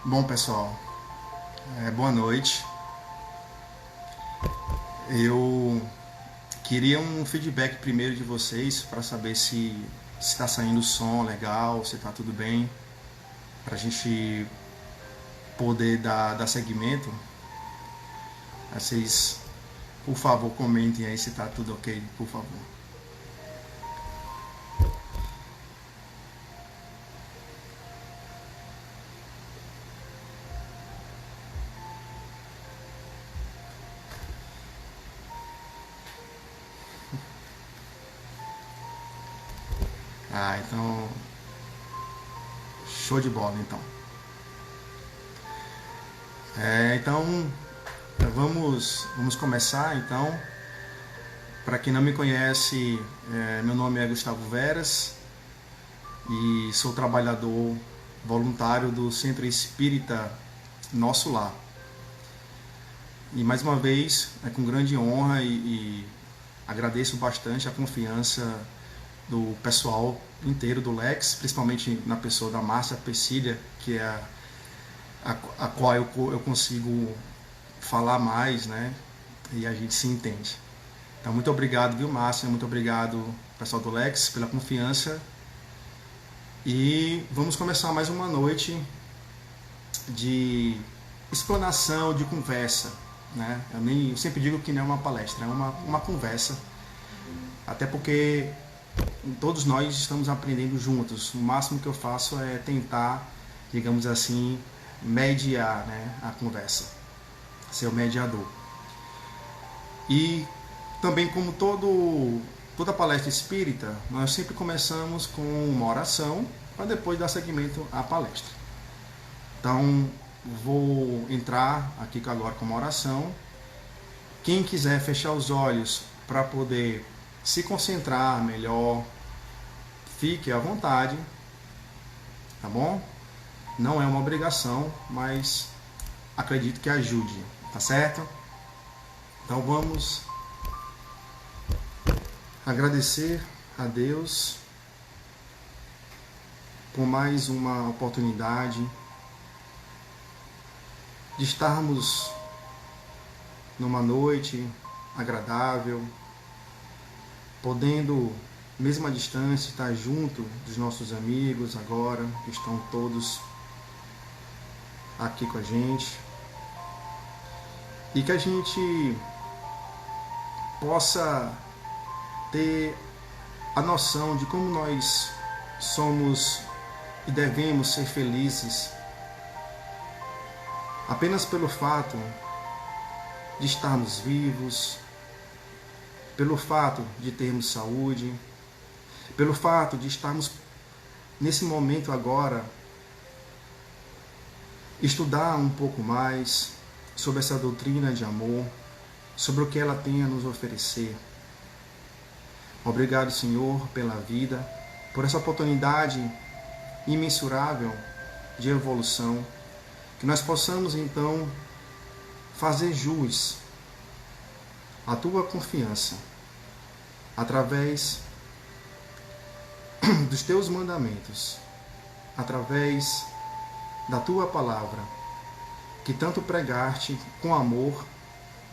Bom, pessoal, boa noite. Eu queria um feedback primeiro de vocês para saber se está saindo o som legal, se está tudo bem, para a gente poder dar seguimento. Vocês, por favor, comentem aí se está tudo ok, por favor. Então, show de bola, então. Então, vamos começar, então. Para quem não me conhece, meu nome é Gustavo Veras e sou trabalhador voluntário do Centro Espírita Nosso Lar. E mais uma vez, é com grande honra e agradeço bastante a confiança do pessoal inteiro do Lex, principalmente na pessoa da Márcia Pecília, que é a qual eu consigo falar mais, né? E a gente se entende. Então, muito obrigado, viu, Márcia? Muito obrigado, pessoal do Lex, pela confiança. E vamos começar mais uma noite de explanação, de conversa, né? Eu sempre digo que não é uma palestra, é uma conversa. Até porque todos nós estamos aprendendo juntos. O máximo que eu faço é tentar, digamos assim, mediar, né, a conversa, ser o mediador. E também, como toda palestra espírita, nós sempre começamos com uma oração para depois dar seguimento à palestra. Então, vou entrar aqui agora com uma oração. Quem quiser fechar os olhos para poder se concentrar melhor, fique à vontade, tá bom? Não é uma obrigação, mas acredito que ajude, tá certo? Então vamos agradecer a Deus por mais uma oportunidade de estarmos numa noite agradável, podendo, mesmo à distância, estar junto dos nossos amigos agora, que estão todos aqui com a gente. E que a gente possa ter a noção de como nós somos e devemos ser felizes apenas pelo fato de estarmos vivos, pelo fato de termos saúde, pelo fato de estarmos nesse momento agora estudar um pouco mais sobre essa doutrina de amor, sobre o que ela tem a nos oferecer. Obrigado, Senhor, pela vida, por essa oportunidade imensurável de evolução, que nós possamos então fazer jus à tua confiança através dos teus mandamentos, através da tua palavra, que tanto pregaste com amor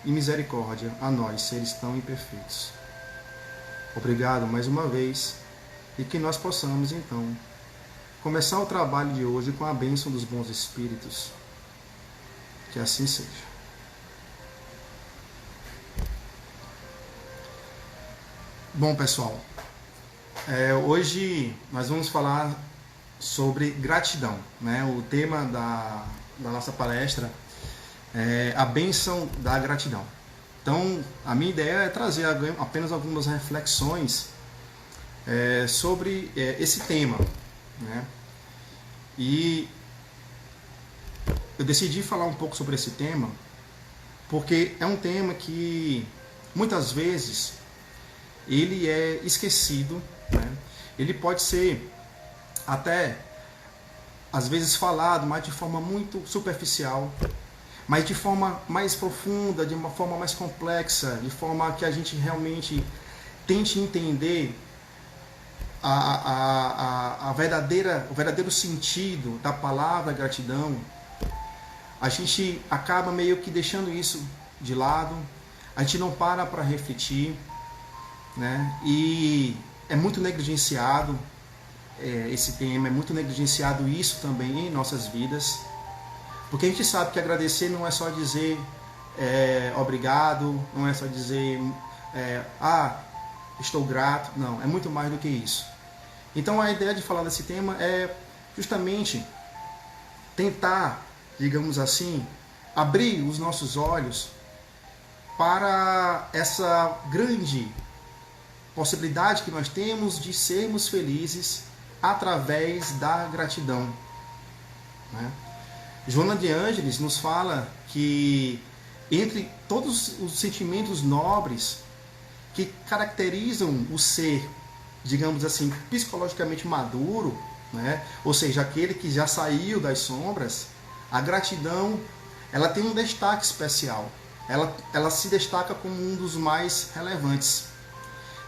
e misericórdia a nós, seres tão imperfeitos. Obrigado mais uma vez, e que nós possamos então começar o trabalho de hoje com a bênção dos bons espíritos. Que assim seja. Bom, pessoal, hoje nós vamos falar sobre gratidão, né? O tema da nossa palestra é a bênção da gratidão. Então, a minha ideia é trazer apenas algumas reflexões sobre esse tema, né? E eu decidi falar um pouco sobre esse tema porque é um tema que muitas vezes ele é esquecido, né? Ele pode ser até às vezes falado, mas de forma muito superficial, mas de forma mais profunda, de uma forma mais complexa, de forma que a gente realmente tente entender o verdadeiro sentido da palavra gratidão, a gente acaba meio que deixando isso de lado, a gente não para refletir, né? E é muito negligenciado esse tema, é muito negligenciado isso também em nossas vidas, porque a gente sabe que agradecer não é só dizer obrigado, não é só dizer estou grato, não, é muito mais do que isso. Então a ideia de falar desse tema é justamente tentar, digamos assim, abrir os nossos olhos para essa grande possibilidade que nós temos de sermos felizes através da gratidão, né? Joana de Ângeles nos fala que entre todos os sentimentos nobres que caracterizam o ser, digamos assim, psicologicamente maduro, né? Ou seja, aquele que já saiu das sombras, a gratidão, ela tem um destaque especial. Ela se destaca como um dos mais relevantes.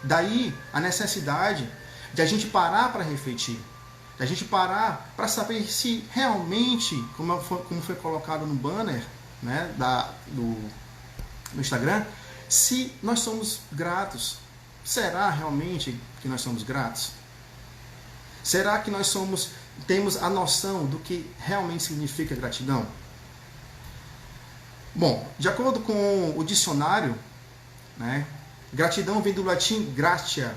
Daí a necessidade de a gente parar para refletir, de a gente parar para saber se realmente, como foi colocado no banner, né, no Instagram, se nós somos gratos. Será realmente que nós somos gratos? Será que nós temos a noção do que realmente significa gratidão? Bom, de acordo com o dicionário, né, gratidão vem do latim gratia,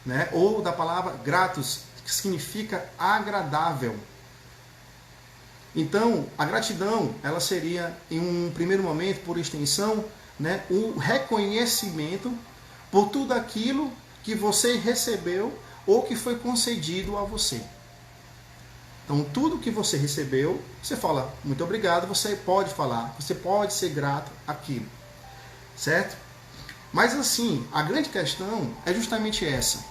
né, ou da palavra gratus, que significa agradável. Então, a gratidão, ela seria, em um primeiro momento, por extensão, né, um reconhecimento por tudo aquilo que você recebeu ou que foi concedido a você. Então, tudo que você recebeu, você fala muito obrigado, você pode falar, você pode ser grato àquilo, certo? Mas assim, a grande questão é justamente essa.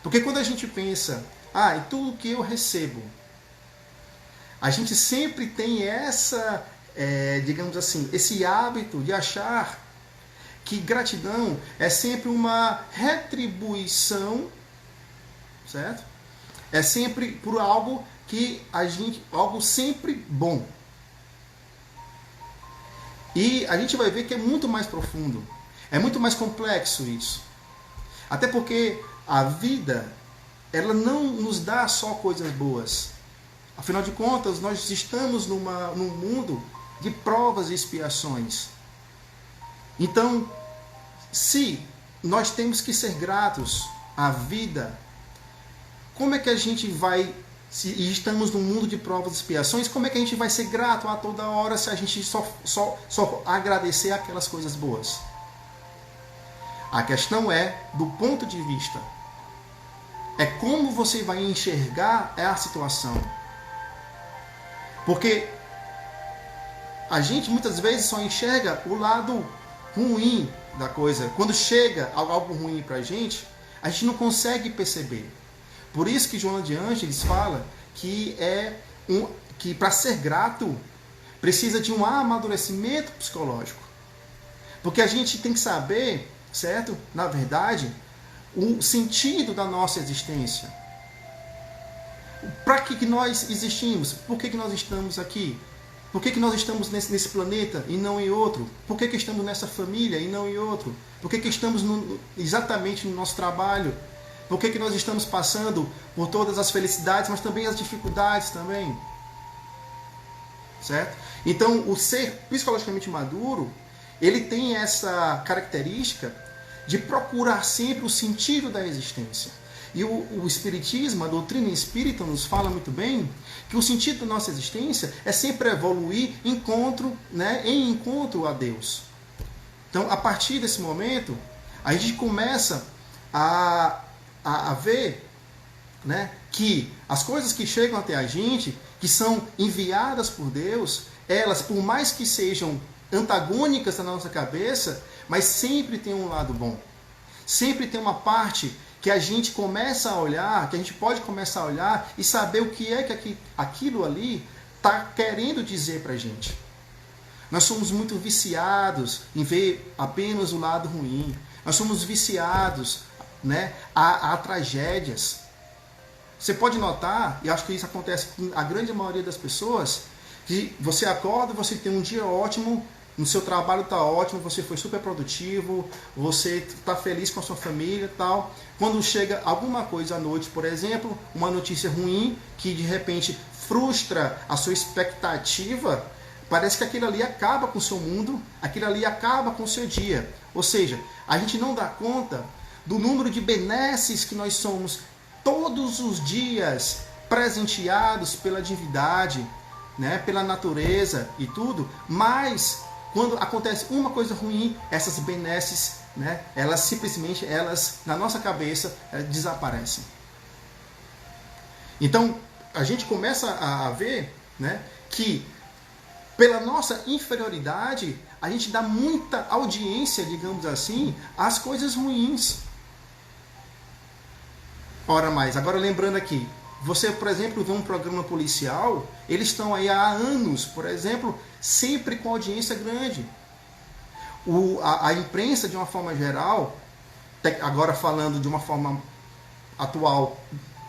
Porque quando a gente pensa, em tudo que eu recebo, a gente sempre tem digamos assim, esse hábito de achar que gratidão é sempre uma retribuição, certo? É sempre por algo algo sempre bom. E a gente vai ver que é muito mais profundo, é muito mais complexo isso. Até porque a vida, ela não nos dá só coisas boas. Afinal de contas, nós estamos num mundo de provas e expiações. Então, se nós temos que ser gratos à vida, como é que a gente vai, se estamos num mundo de provas e expiações, como é que a gente vai ser grato a toda hora se a gente só agradecer aquelas coisas boas? A questão é do ponto de vista. É como você vai enxergar a situação. Porque a gente muitas vezes só enxerga o lado ruim da coisa. Quando chega algo ruim pra gente, a gente não consegue perceber. Por isso que Joana de Ângeles fala que que para ser grato precisa de um amadurecimento psicológico. Porque a gente tem que saber, certo? Na verdade, o sentido da nossa existência. Para que nós existimos? Por que nós estamos aqui? Por que nós estamos nesse planeta e não em outro? Por que estamos nessa família e não em outro? Por que estamos exatamente no nosso trabalho? Por que nós estamos passando por todas as felicidades, mas também as dificuldades também? Certo? Então, o ser psicologicamente maduro, ele tem essa característica de procurar sempre o sentido da existência. E o Espiritismo, a doutrina espírita, nos fala muito bem que o sentido da nossa existência é sempre evoluir em encontro a Deus. Então, a partir desse momento, a gente começa a ver, né, que as coisas que chegam até a gente, que são enviadas por Deus, elas, por mais que sejam antagônicas na nossa cabeça, mas sempre tem um lado bom. Sempre tem uma parte que a gente começa a olhar, que a gente pode começar a olhar e saber o que é que aquilo ali está querendo dizer para a gente. Nós somos muito viciados em ver apenas o lado ruim. Nós somos viciados, né, a tragédias. Você pode notar, e acho que isso acontece com a grande maioria das pessoas, Que você acorda, você tem um dia ótimo, no seu trabalho está ótimo, você foi super produtivo, você está feliz com a sua família e tal. Quando chega alguma coisa à noite, por exemplo, uma notícia ruim que de repente frustra a sua expectativa, parece que aquilo ali acaba com o seu mundo, aquilo ali acaba com o seu dia. Ou seja, a gente não dá conta do número de benesses que nós somos todos os dias presenteados pela divindade, né, pela natureza e tudo, mas quando acontece uma coisa ruim, essas benesses, né, elas simplesmente, na nossa cabeça, desaparecem. Então, a gente começa a ver, né, que pela nossa inferioridade, a gente dá muita audiência, digamos assim, às coisas ruins. Ora mais, agora lembrando aqui, você, por exemplo, vê um programa policial, eles estão aí há anos, por exemplo, sempre com audiência grande. A imprensa, de uma forma geral, agora falando de uma forma atual,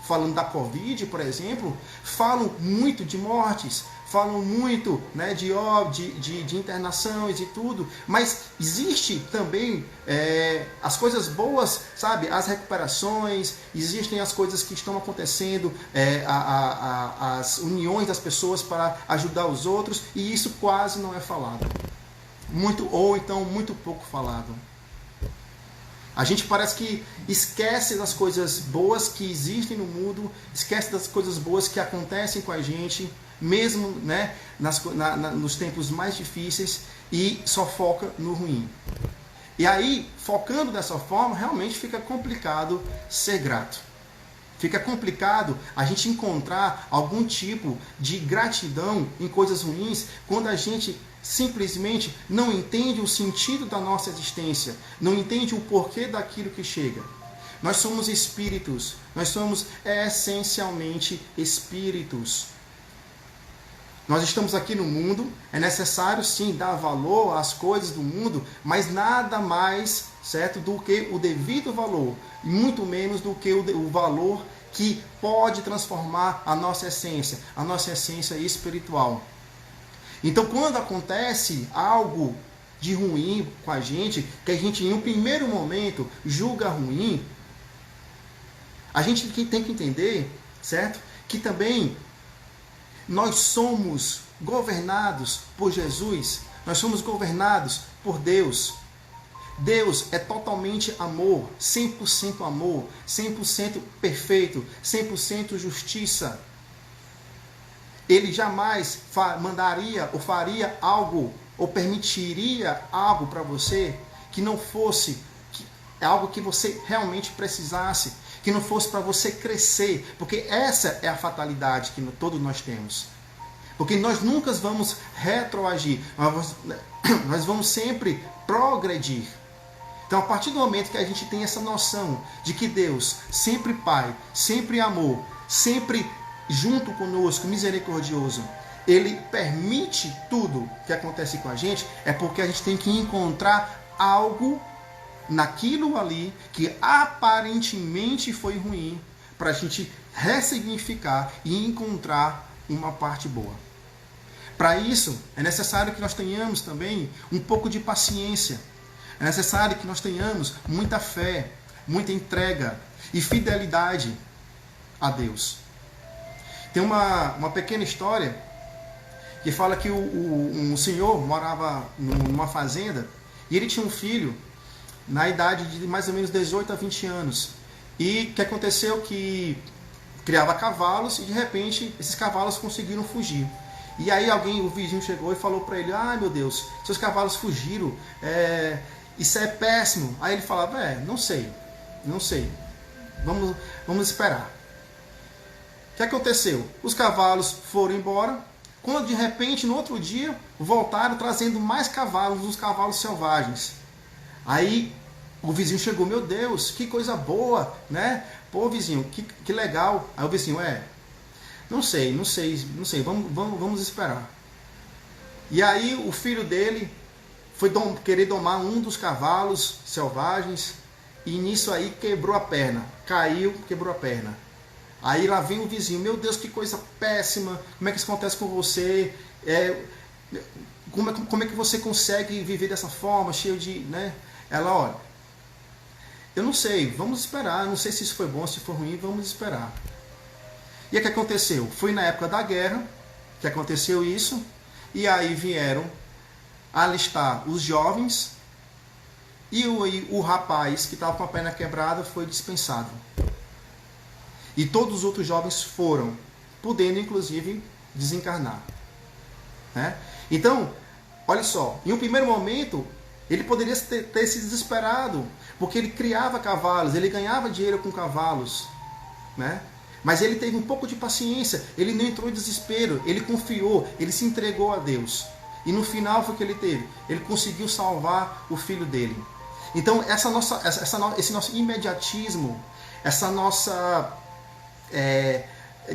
falando da Covid, por exemplo, falam muito de mortes, falam muito, né, de internações e tudo, mas existe também as coisas boas, sabe? As recuperações, existem as coisas que estão acontecendo, as uniões das pessoas para ajudar os outros, e isso quase não é falado. Ou então muito pouco falado. A gente parece que esquece das coisas boas que existem no mundo, esquece das coisas boas que acontecem com a gente, mesmo, né, nos tempos mais difíceis, e só foca no ruim. E aí, focando dessa forma, realmente fica complicado ser grato. Fica complicado a gente encontrar algum tipo de gratidão em coisas ruins quando a gente simplesmente não entende o sentido da nossa existência, não entende o porquê daquilo que chega. Nós somos espíritos, nós somos essencialmente espíritos. Nós estamos aqui no mundo, é necessário sim dar valor às coisas do mundo, mas nada mais, certo, do que o devido valor, e muito menos do que o valor que pode transformar a nossa essência espiritual. Então, quando acontece algo de ruim com a gente, que a gente em um primeiro momento julga ruim, a gente tem que entender, certo, que também nós somos governados por Jesus, nós somos governados por Deus. Deus é totalmente amor, 100% perfeito, 100% justiça. Ele jamais mandaria ou faria algo, ou permitiria algo para você que não fosse algo que você realmente precisasse, que não fosse para você crescer, porque essa é a fatalidade que todos nós temos. Porque nós nunca vamos retroagir, nós vamos sempre progredir. Então, a partir do momento que a gente tem essa noção de que Deus, sempre Pai, sempre amor, sempre junto conosco, misericordioso, Ele permite tudo que acontece com a gente, é porque a gente tem que encontrar algo naquilo ali que aparentemente foi ruim, para a gente ressignificar e encontrar uma parte boa. Para isso, é necessário que nós tenhamos também um pouco de paciência. É necessário que nós tenhamos muita fé, muita entrega e fidelidade a Deus. Tem uma pequena história que fala que um senhor morava numa fazenda e ele tinha um filho na idade de mais ou menos 18 a 20 anos. E o que aconteceu? Que criava cavalos e de repente esses cavalos conseguiram fugir. E aí o vizinho chegou e falou para ele: "Ah, meu Deus, seus cavalos fugiram, isso é péssimo." Aí ele falava: não sei, vamos esperar." O que aconteceu? Os cavalos foram embora, quando de repente no outro dia voltaram trazendo mais cavalos, os cavalos selvagens. Aí o vizinho chegou: "Meu Deus, que coisa boa, né? Pô, vizinho, que legal." Aí o vizinho: não sei, vamos esperar." E aí o filho dele foi querer domar um dos cavalos selvagens e nisso aí quebrou a perna, caiu, quebrou a perna. Aí lá vem o vizinho: "Meu Deus, que coisa péssima, como é que isso acontece com você? Como é que você consegue viver dessa forma, cheio de... Né? Ela, olha, eu não sei, vamos esperar, não sei se isso foi bom, se foi ruim, vamos esperar. E o que aconteceu? Foi na época da guerra que aconteceu isso, e aí vieram alistar os jovens, e o rapaz que estava com a perna quebrada foi dispensado. E todos os outros jovens foram, podendo inclusive desencarnar. Né? Então, olha só, em um primeiro momento, ele poderia ter se desesperado, porque ele criava cavalos, ele ganhava dinheiro com cavalos, né? Mas ele teve um pouco de paciência, ele não entrou em desespero, ele confiou, ele se entregou a Deus. E no final foi o que ele teve, ele conseguiu salvar o filho dele. Então esse nosso imediatismo, essa nossa,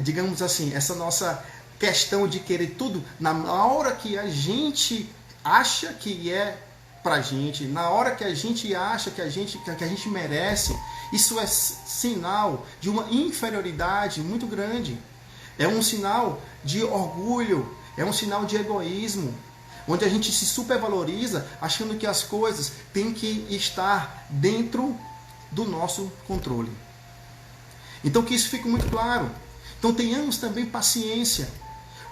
digamos assim, essa nossa questão de querer tudo na hora que a gente acha que é pra gente, na hora que a gente acha que a gente merece, isso é sinal de uma inferioridade muito grande. É um sinal de orgulho, é um sinal de egoísmo, onde a gente se supervaloriza achando que as coisas têm que estar dentro do nosso controle. Então que isso fique muito claro. Então tenhamos também paciência,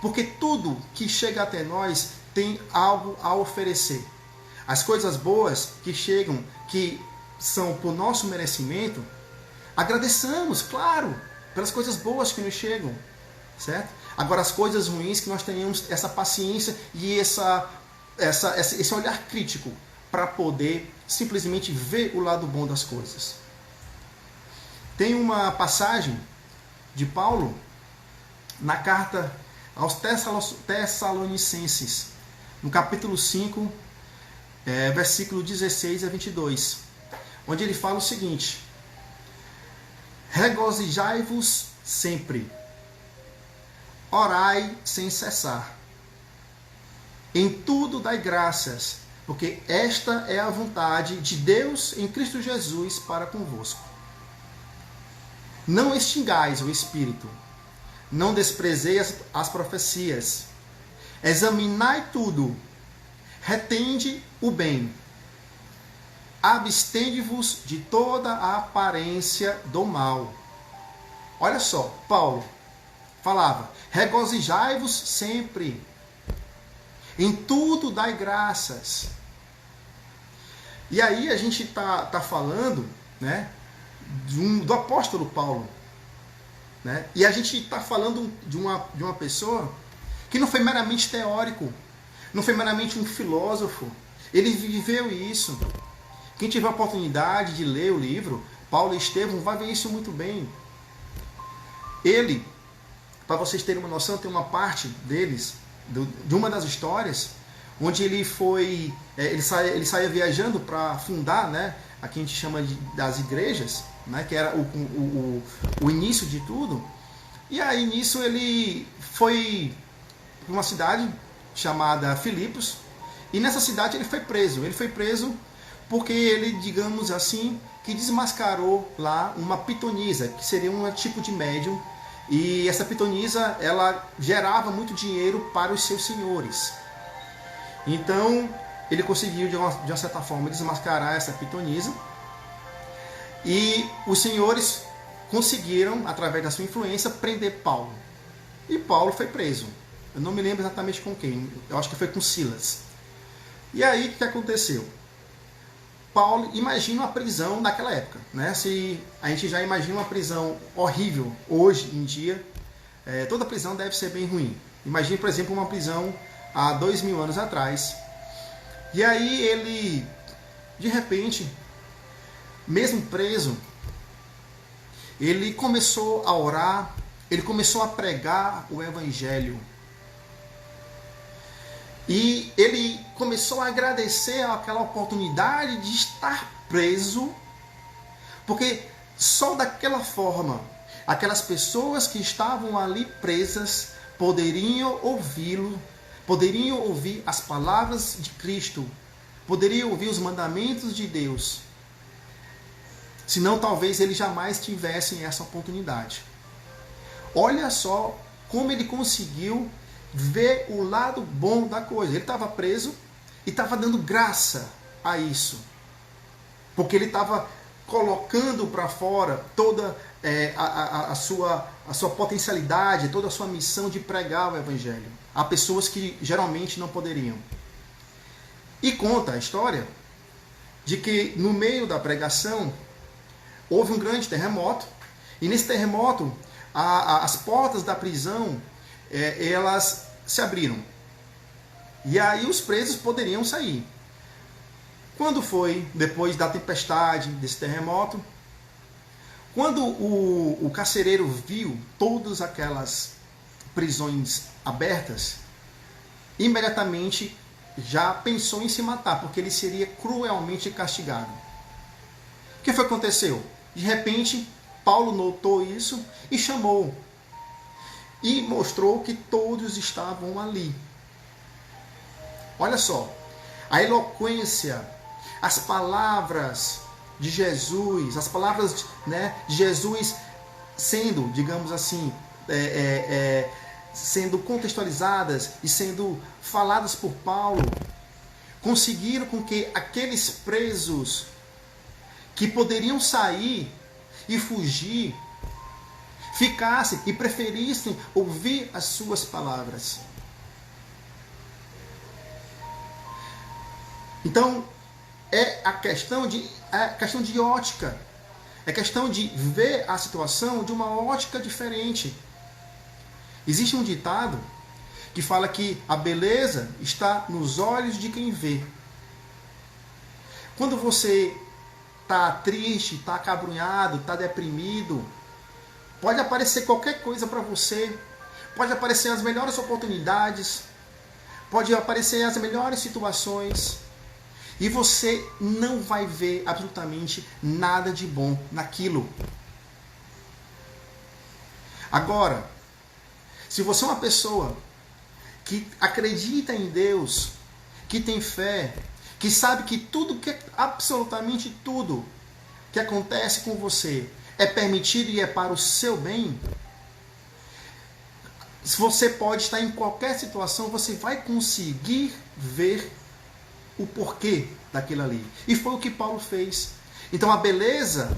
porque tudo que chega até nós tem algo a oferecer. As coisas boas que chegam, que são por nosso merecimento, agradeçamos, claro, pelas coisas boas que nos chegam, certo? Agora, as coisas ruins, que nós tenhamos essa paciência e esse olhar crítico para poder simplesmente ver o lado bom das coisas. Tem uma passagem de Paulo na carta aos Tessalonicenses, no capítulo 5, versículo 16 a 22, onde ele fala o seguinte: regozijai-vos sempre, orai sem cessar, em tudo dai graças, porque esta é a vontade de Deus em Cristo Jesus para convosco. Não extingais o Espírito, não desprezeis as profecias, examinai tudo, retende o bem, abstende-vos de toda a aparência do mal. Olha só, Paulo falava: regozijai-vos sempre, em tudo dai graças. E aí a gente tá falando, né, do apóstolo Paulo, né? E a gente está falando de uma pessoa que não foi meramente teórico, não foi meramente um filósofo. Ele viveu isso. Quem tiver a oportunidade de ler o livro Paulo e Estevão vai ver isso muito bem. Ele, para vocês terem uma noção, tem uma parte deles, de uma das histórias, onde ele foi, ele saía viajando para fundar, né, aqui a gente chama das igrejas, né, que era o início de tudo. E aí nisso ele foi para uma cidade chamada Filipos, e nessa cidade ele foi preso. Ele foi preso porque ele, digamos assim, que desmascarou lá uma pitonisa, que seria um tipo de médium, e essa pitonisa, ela gerava muito dinheiro para os seus senhores. Então ele conseguiu de uma certa forma desmascarar essa pitonisa, e os senhores conseguiram, através da sua influência, prender Paulo. E Paulo foi preso. Eu não me lembro exatamente com quem. Eu acho que foi com Silas. E aí, o que aconteceu? Paulo, imagina uma prisão naquela época, né? Se a gente já imagina uma prisão horrível hoje em dia, toda prisão deve ser bem ruim. Imagine, por exemplo, uma prisão há 2000 anos atrás. E aí ele, de repente, mesmo preso, ele começou a orar, ele começou a pregar o Evangelho. E ele começou a agradecer aquela oportunidade de estar preso, porque só daquela forma, aquelas pessoas que estavam ali presas poderiam ouvi-lo, poderiam ouvir as palavras de Cristo, poderiam ouvir os mandamentos de Deus. Senão talvez eles jamais tivessem essa oportunidade. Olha só como ele conseguiu ver o lado bom da coisa. Ele estava preso e estava dando graça a isso. Porque ele estava colocando para fora toda a sua potencialidade, toda a sua missão de pregar o Evangelho a pessoas que geralmente não poderiam. E conta a história de que no meio da pregação houve um grande terremoto, e nesse terremoto as portas da prisão elas se abriram. E aí os presos poderiam sair. Quando foi, depois da tempestade, desse terremoto, quando o carcereiro viu todas aquelas prisões abertas, imediatamente já pensou em se matar, porque ele seria cruelmente castigado. O que foi que aconteceu? De repente, Paulo notou isso e chamou. E mostrou que todos estavam ali. Olha só, a eloquência, as palavras de Jesus, as palavras, né, de Jesus sendo, digamos assim, sendo contextualizadas e sendo faladas por Paulo, conseguiram com que aqueles presos que poderiam sair e fugir, ficassem e preferissem ouvir as suas palavras. Então, é questão de ótica. É questão de ver a situação de uma ótica diferente. Existe um ditado que fala que a beleza está nos olhos de quem vê. Quando você está triste, está acabrunhado, está deprimido, pode aparecer qualquer coisa para você, pode aparecer as melhores oportunidades, pode aparecer as melhores situações, e você não vai ver absolutamente nada de bom naquilo. Agora, se você é uma pessoa que acredita em Deus, que tem fé, que sabe que absolutamente tudo que acontece com você é permitido e é para o seu bem, se você pode estar em qualquer situação, você vai conseguir ver o porquê daquilo ali. E foi o que Paulo fez. Então a beleza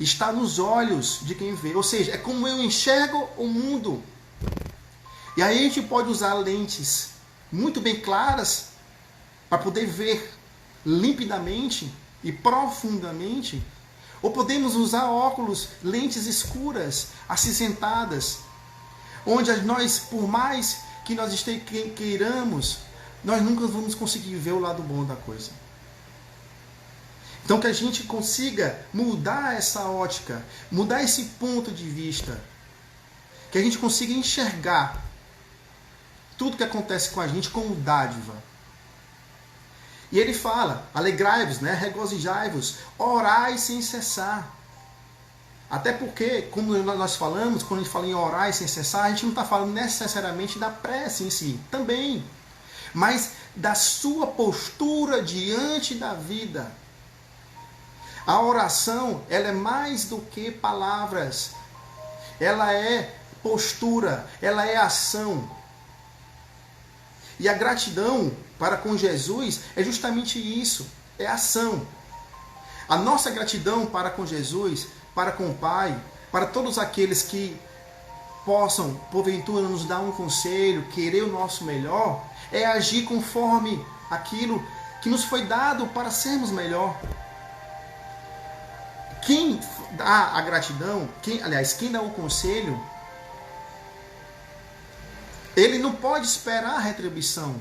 está nos olhos de quem vê. Ou seja, é como eu enxergo o mundo. E aí a gente pode usar lentes muito bem claras para poder ver limpidamente e profundamente. Ou podemos usar óculos, lentes escuras, acinzentadas, onde nós, por mais que nós queiramos, nós nunca vamos conseguir ver o lado bom da coisa. Então que a gente consiga mudar essa ótica, mudar esse ponto de vista, que a gente consiga enxergar tudo que acontece com a gente como dádiva. E ele fala, alegrai-vos, né? Regozijai-vos, orai sem cessar. Até porque, como nós falamos, quando a gente fala em orar sem cessar, a gente não está falando necessariamente da prece em si, também, mas da sua postura diante da vida. A oração, ela é mais do que palavras, ela é postura, ela é ação. E a gratidão para com Jesus é justamente isso, é ação. A nossa gratidão para com Jesus, para com o Pai, para todos aqueles que possam, porventura, nos dar um conselho, querer o nosso melhor, é agir conforme aquilo que nos foi dado para sermos melhor. Quem dá a gratidão, quem dá o conselho, ele não pode esperar a retribuição.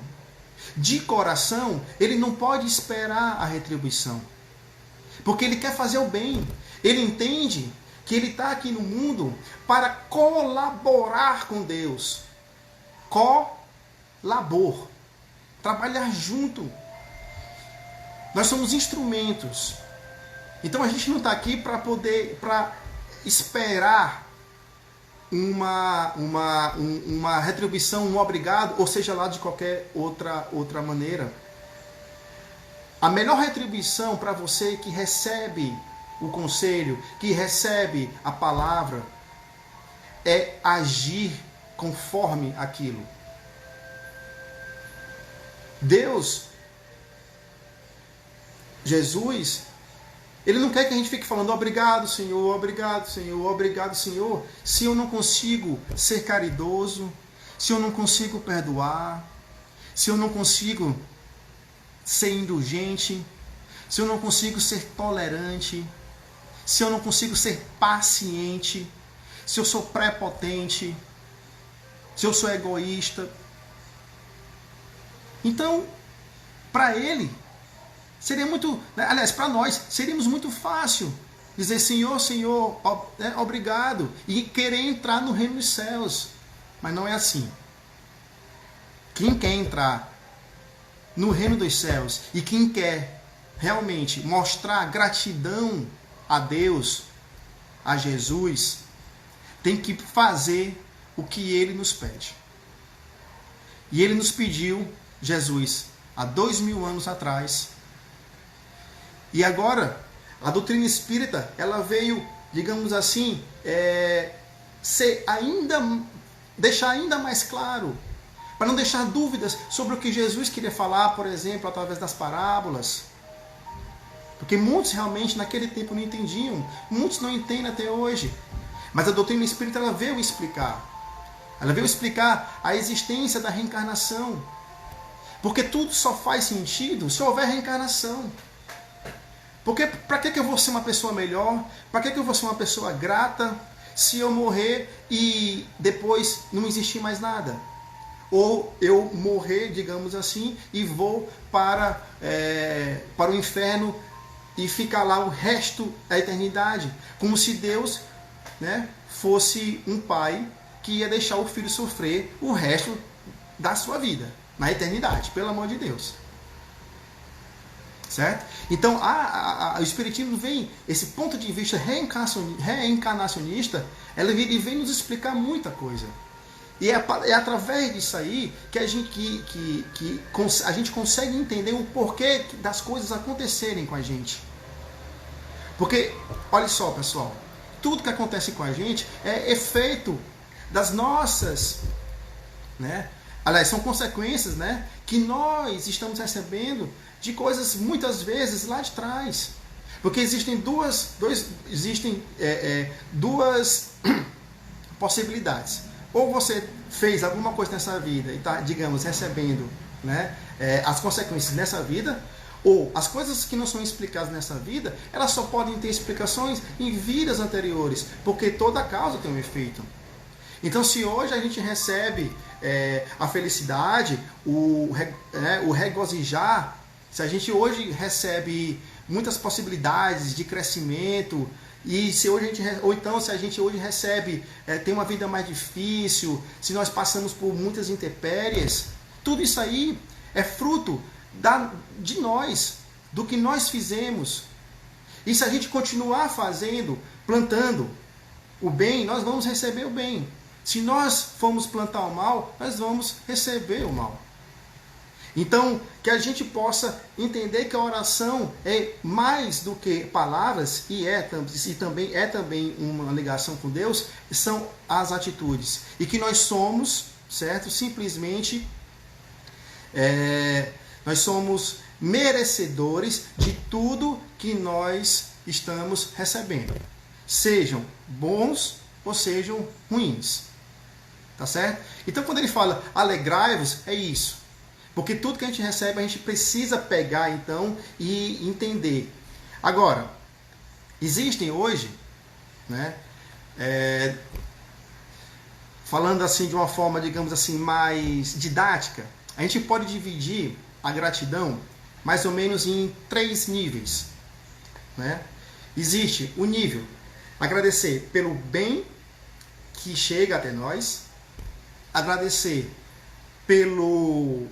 De coração, ele não pode esperar a retribuição. Porque ele quer fazer o bem. Ele entende que ele está aqui no mundo para colaborar com Deus. Colabor. Trabalhar junto. Nós somos instrumentos. Então a gente não está aqui para esperar uma retribuição, um obrigado, ou seja lá de qualquer outra maneira. A melhor retribuição para você que recebe o conselho, que recebe a palavra, é agir conforme aquilo. Deus, Jesus, Ele não quer que a gente fique falando obrigado, Senhor, obrigado, Senhor, obrigado, Senhor, se eu não consigo ser caridoso, se eu não consigo perdoar, se eu não consigo ser indulgente, se eu não consigo ser tolerante, se eu não consigo ser paciente, se eu sou prepotente, se eu sou egoísta. Então, para Ele, seria muito, aliás, para nós, seríamos muito fácil dizer Senhor, Senhor, obrigado, e querer entrar no reino dos céus. Mas não é assim. Quem quer entrar no reino dos céus e quem quer realmente mostrar gratidão a Deus, a Jesus, tem que fazer o que Ele nos pede. E Ele nos pediu, Jesus, há 2000 anos atrás. E agora, a doutrina espírita, ela veio, digamos assim, deixar ainda mais claro, para não deixar dúvidas sobre o que Jesus queria falar, por exemplo, através das parábolas. Porque muitos realmente naquele tempo não entendiam, muitos não entendem até hoje. Mas a doutrina espírita, ela veio explicar. Ela veio explicar a existência da reencarnação. Porque tudo só faz sentido se houver reencarnação. Porque para que eu vou ser uma pessoa melhor? Para que eu vou ser uma pessoa grata se eu morrer e depois não existir mais nada? Ou eu morrer, digamos assim, e vou para o inferno e ficar lá o resto da eternidade. Como se Deus, né, fosse um pai que ia deixar o filho sofrer o resto da sua vida, na eternidade, pelo amor de Deus. Certo? Então, o Espiritismo vem, esse ponto de vista reencarnacionista, ele vem nos explicar muita coisa. E é através disso aí que a gente consegue entender o porquê das coisas acontecerem com a gente. Porque, olha só, pessoal, tudo que acontece com a gente é efeito das nossas, né? Aliás, são consequências, né, que nós estamos recebendo de coisas muitas vezes lá de trás. Porque existem duas possibilidades. Ou você fez alguma coisa nessa vida e está, digamos, recebendo, né, as consequências nessa vida, ou as coisas que não são explicadas nessa vida, elas só podem ter explicações em vidas anteriores, porque toda causa tem um efeito. Então, se hoje a gente recebe a felicidade, o regozijar, se a gente hoje recebe muitas possibilidades de crescimento, e se hoje se a gente hoje recebe, tem uma vida mais difícil, se nós passamos por muitas intempéries, tudo isso aí é fruto de nós, do que nós fizemos. E se a gente continuar fazendo, plantando o bem, nós vamos receber o bem. Se nós formos plantar o mal, nós vamos receber o mal. Então, que a gente possa entender que a oração é mais do que palavras, e também é uma ligação com Deus, são as atitudes. E que nós somos, certo? Simplesmente, nós somos merecedores de tudo que nós estamos recebendo. Sejam bons ou sejam ruins. Tá certo? Então, quando ele fala alegrai-vos, é isso. Porque tudo que a gente recebe, a gente precisa pegar, então, e entender. Agora, existem hoje, né, falando assim de uma forma, digamos assim, mais didática, a gente pode dividir a gratidão mais ou menos em 3 níveis. Né? Existe o nível agradecer pelo bem que chega até nós, agradecer pelo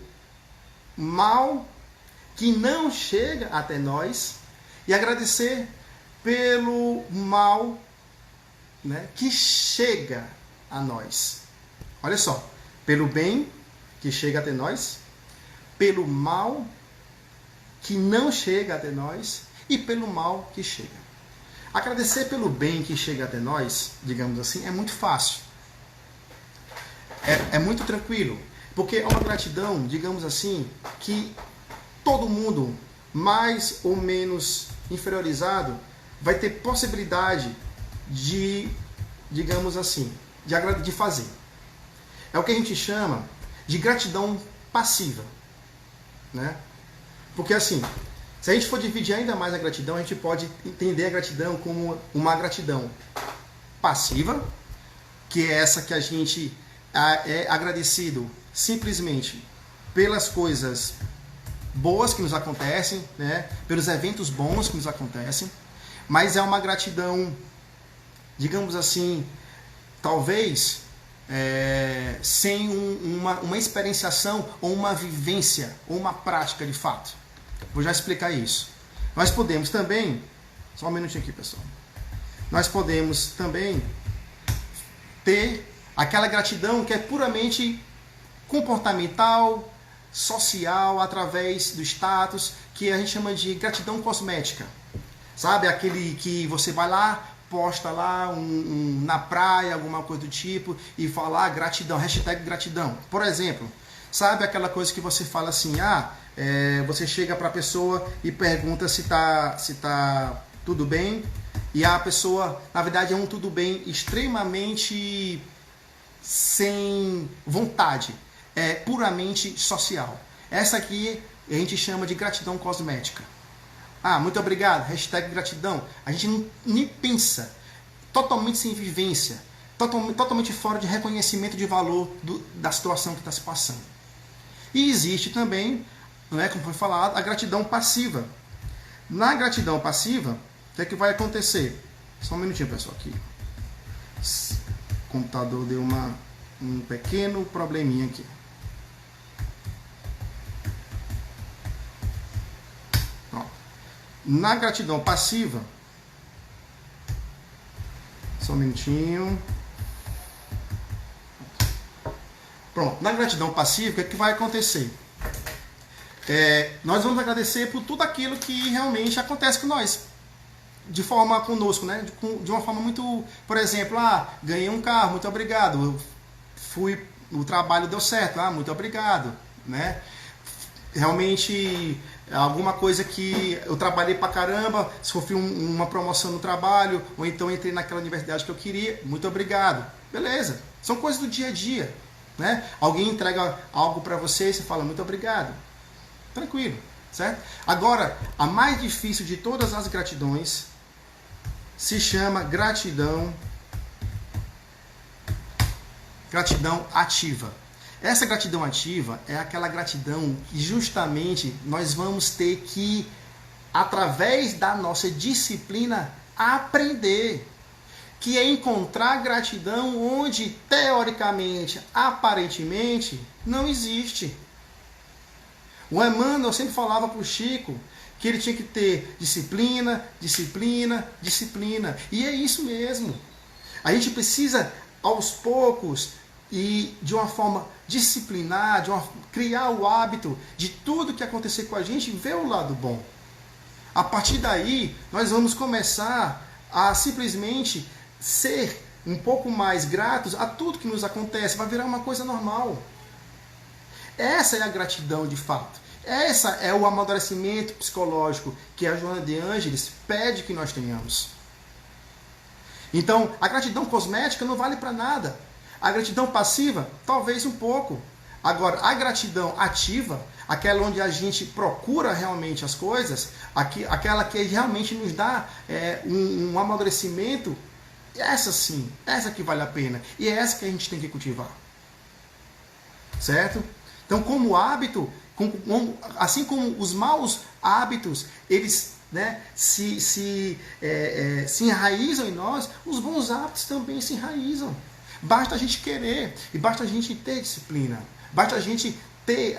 mal que não chega até nós e agradecer pelo mal, né, que chega a nós. Olha só, pelo bem que chega até nós, pelo mal que não chega até nós e pelo mal que chega. Agradecer pelo bem que chega até nós, digamos assim, é muito fácil. É muito tranquilo. Porque é uma gratidão, digamos assim, que todo mundo, mais ou menos inferiorizado, vai ter possibilidade de, digamos assim, de fazer. É o que a gente chama de gratidão passiva, né? Porque assim, se a gente for dividir ainda mais a gratidão, a gente pode entender a gratidão como uma gratidão passiva, que é essa que a gente é agradecido simplesmente pelas coisas boas que nos acontecem, né? Pelos eventos bons que nos acontecem, mas é uma gratidão, digamos assim, talvez sem uma experienciação ou uma vivência ou uma prática de fato. Vou já explicar isso. Nós podemos também, só um minutinho aqui, pessoal. Nós podemos também ter aquela gratidão que é puramente comportamental, social, através do status, que a gente chama de gratidão cosmética. Sabe, aquele que você vai lá, posta lá na praia, alguma coisa do tipo, e fala gratidão, hashtag gratidão. Por exemplo, sabe aquela coisa que você fala assim, você chega para a pessoa e pergunta se tá tudo bem, e a pessoa, na verdade, é um tudo bem extremamente sem vontade, é puramente social. Essa aqui a gente chama de gratidão cosmética. Muito obrigado, hashtag gratidão. A gente nem pensa, totalmente sem vivência, totalmente fora de reconhecimento de valor da situação que está se passando. E existe também, como foi falado, a gratidão passiva. Na gratidão passiva, o que é que vai acontecer? Só um minutinho, pessoal, aqui. O computador deu um pequeno probleminha aqui. Na gratidão passiva, só um minutinho. Pronto, na gratidão passiva, o que é que vai acontecer? Nós vamos agradecer por tudo aquilo que realmente acontece com nós, de forma conosco, né? De uma forma muito, por exemplo, ganhei um carro, muito obrigado. O trabalho deu certo, muito obrigado, né? Realmente alguma coisa que eu trabalhei pra caramba, sofri uma promoção no trabalho, ou então entrei naquela universidade que eu queria, muito obrigado. Beleza, são coisas do dia a dia, né? Alguém entrega algo para você e você fala muito obrigado. Tranquilo, certo? Agora, a mais difícil de todas as gratidões se chama gratidão ativa. Essa gratidão ativa é aquela gratidão que justamente nós vamos ter que, através da nossa disciplina, aprender. Que é encontrar gratidão onde, teoricamente, aparentemente, não existe. O Emmanuel sempre falava para o Chico que ele tinha que ter disciplina, disciplina, disciplina. E é isso mesmo. A gente precisa, aos poucos, e de uma forma disciplinar, criar o hábito de tudo que acontecer com a gente, ver o lado bom. A partir daí, nós vamos começar a simplesmente ser um pouco mais gratos a tudo que nos acontece, vai virar uma coisa normal. Essa é a gratidão de fato. Essa é o amadurecimento psicológico que a Joana de Ângeles pede que nós tenhamos. Então, a gratidão cosmética não vale para nada. A gratidão passiva, talvez um pouco. Agora, a gratidão ativa, aquela onde a gente procura realmente as coisas, aquela que realmente nos dá um amadurecimento, essa sim, essa que vale a pena. E é essa que a gente tem que cultivar. Certo? Então, como hábito, assim como os maus hábitos, eles se enraizam em nós, os bons hábitos também se enraizam. Basta a gente querer e basta a gente ter disciplina. Basta a gente ter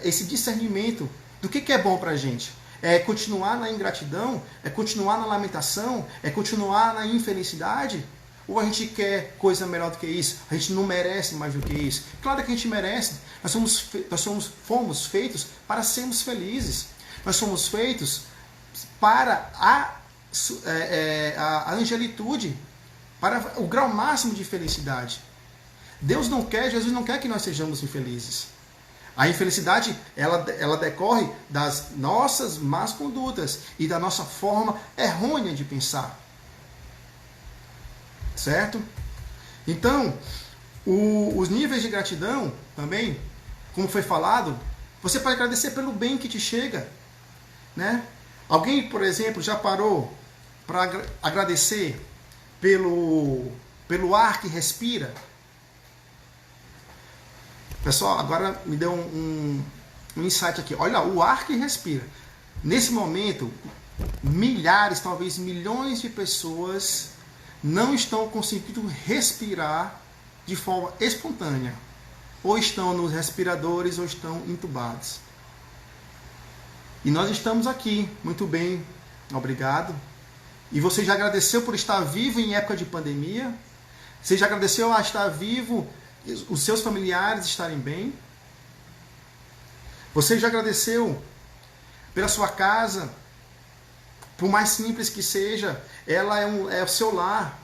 esse discernimento do que é bom pra gente. É continuar na ingratidão? É continuar na lamentação? É continuar na infelicidade? Ou a gente quer coisa melhor do que isso? A gente não merece mais do que isso? Claro que a gente merece. Nós fomos feitos para sermos felizes. Nós fomos feitos para a angelitude, para o grau máximo de felicidade. Deus não quer, Jesus não quer que nós sejamos infelizes. A infelicidade, ela decorre das nossas más condutas e da nossa forma errônea de pensar. Certo? Então, os níveis de gratidão também, como foi falado, você pode agradecer pelo bem que te chega. Né? Alguém, por exemplo, já parou para agradecer pelo ar que respira? Pessoal, agora me deu um insight aqui. Olha, o ar que respira. Nesse momento, milhares, talvez milhões de pessoas não estão conseguindo respirar de forma espontânea. Ou estão nos respiradores ou estão entubados. E nós estamos aqui. Muito bem, obrigado. E você já agradeceu por estar vivo em época de pandemia? Você já agradeceu a estar vivo, os seus familiares estarem bem? Você já agradeceu pela sua casa? Por mais simples que seja, ela é o seu lar.